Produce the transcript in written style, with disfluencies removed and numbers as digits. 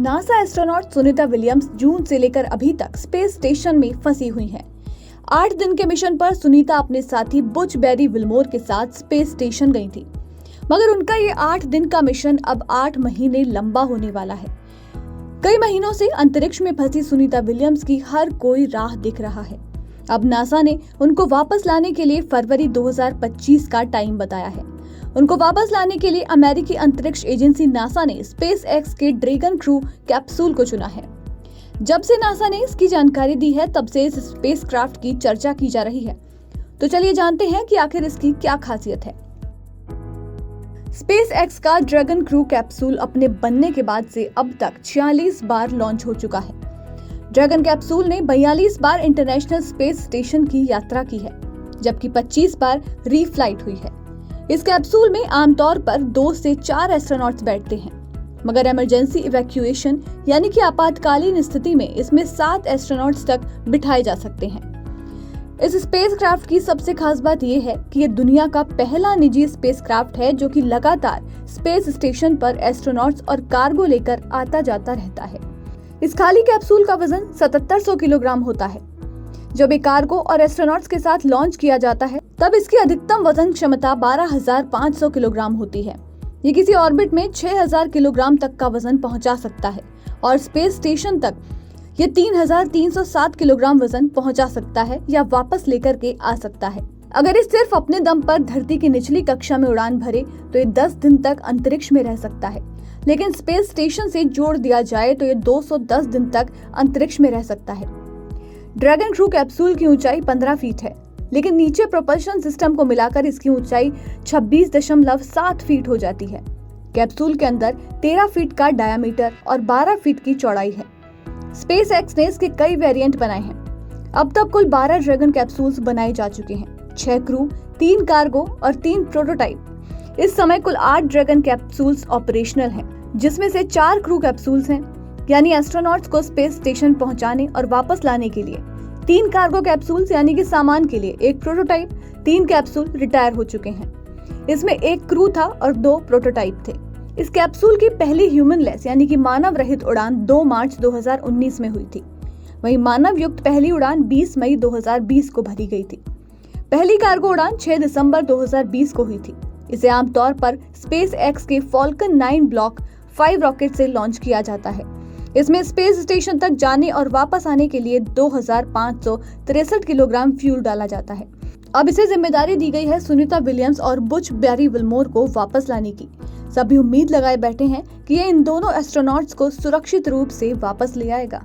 NASA astronaut Sunita Williams जून से लेकर अभी तक स्पेस स्टेशन में फंसी हुई हैं। 8 दिन के मिशन पर सुनीता अपने साथी बुच बेरी विल्मोर के साथ स्पेस स्टेशन गई थी, मगर उनका ये 8 दिन का मिशन अब 8 महीने लंबा होने वाला है। कई महीनों से अंतरिक्ष में फंसी सुनीता विलियम्स की हर कोई राह दिख रहा है। अब नासा ने उनको वापस लाने के लिए फरवरी 2025 का टाइम बताया है। उनको वापस लाने के लिए अमेरिकी अंतरिक्ष एजेंसी नासा ने स्पेस एक्स के ड्रैगन क्रू कैप्सूल को चुना है। जब से नासा ने इसकी जानकारी दी है, तब से इस स्पेसक्राफ्ट की चर्चा की जा रही है। तो चलिए जानते हैं कि आखिर इसकी क्या खासियत है। स्पेस एक्स का ड्रैगन क्रू कैप्सूल अपने बनने के बाद से अब तक 46 बार लॉन्च हो चुका है। ड्रैगन कैप्सूल ने 42 बार इंटरनेशनल स्पेस स्टेशन की यात्रा की है, जबकि 25 बार रीफ्लाइट हुई है। इस कैप्सूल में आमतौर पर 2 से 4 एस्ट्रोनॉट्स बैठते हैं, मगर इमरजेंसी इवैक्यूएशन यानी कि आपातकालीन स्थिति में इसमें 7 एस्ट्रोनॉट्स तक बिठाए जा सकते हैं। इस स्पेसक्राफ्ट की सबसे खास बात यह है कि ये दुनिया का पहला निजी स्पेसक्राफ्ट है जो कि लगातार स्पेस स्टेशन पर एस्ट्रोनॉट्स और कार्गो लेकर आता जाता रहता है। इस खाली कैप्सूल का वजन 7700 किलोग्राम होता है। जब ये कार्गो और एस्ट्रोनॉट्स के साथ लॉन्च किया जाता है, तब इसकी अधिकतम वजन क्षमता 12500 किलोग्राम होती है। ये किसी ऑर्बिट में 6000 किलोग्राम तक का वजन पहुंचा सकता है और स्पेस स्टेशन तक ये 3307 किलोग्राम वजन पहुंचा सकता है या वापस लेकर के आ सकता है। अगर ये सिर्फ अपने दम पर धरती की निचली कक्षा में उड़ान भरे तो ये 10 दिन तक अंतरिक्ष में रह सकता है, लेकिन स्पेस स्टेशन से जोड़ दिया जाए तो ये 210 दिन तक अंतरिक्ष में रह सकता है। ड्रैगन क्रू कैप्सूल की ऊंचाई 15 फीट है, लेकिन नीचे प्रोपल्शन सिस्टम को मिलाकर इसकी ऊंचाई 26.7 फीट हो जाती है। कैप्सूल के अंदर 13 फीट का डायामीटर और 12 फीट की चौड़ाई है। स्पेस एक्स ने इसके कई वेरिएंट बनाए हैं। अब तक कुल 12 ड्रैगन कैप्सूल्स बनाए जा चुके हैं, 6 क्रू, 3 कार्गो और 3 प्रोटोटाइप। इस समय कुल 8 ड्रैगन कैप्सूल्स ऑपरेशनल हैं, जिसमें से 4 क्रू कैप्सूल्स हैं, यानी एस्ट्रोनॉट्स को स्पेस स्टेशन पहुंचाने और वापस लाने के लिए, 3 कार्गो कैप्सूल्स यानी कि सामान के लिए, 1 प्रोटोटाइप, 3 कैप्सूल रिटायर हो चुके हैं। इसमें 1 क्रू था और 2 प्रोटोटाइप थे। इस कैप्सूल की पहली ह्यूमनलेस यानी कि मानव रहित उड़ान 2 मार्च 2019 में हुई थी। वहीं मानव युक्त पहली उड़ान 20 मई 2020 को भरी गई थी। पहली कार्गो उड़ान 6 दिसंबर 2020 को हुई थी। इसे आमतौर पर स्पेस एक्स के फॉल्कन 9 ब्लॉक 5 रॉकेट से लॉन्च किया जाता है। इसमें स्पेस स्टेशन तक जाने और वापस आने के लिए 2563 किलोग्राम फ्यूल डाला जाता है। अब इसे जिम्मेदारी दी गई है सुनीता विलियम्स और बुच बेरी विल्मोर को वापस लाने की। सभी उम्मीद लगाए बैठे हैं कि ये इन दोनों एस्ट्रोनॉट्स को सुरक्षित रूप से वापस ले आएगा।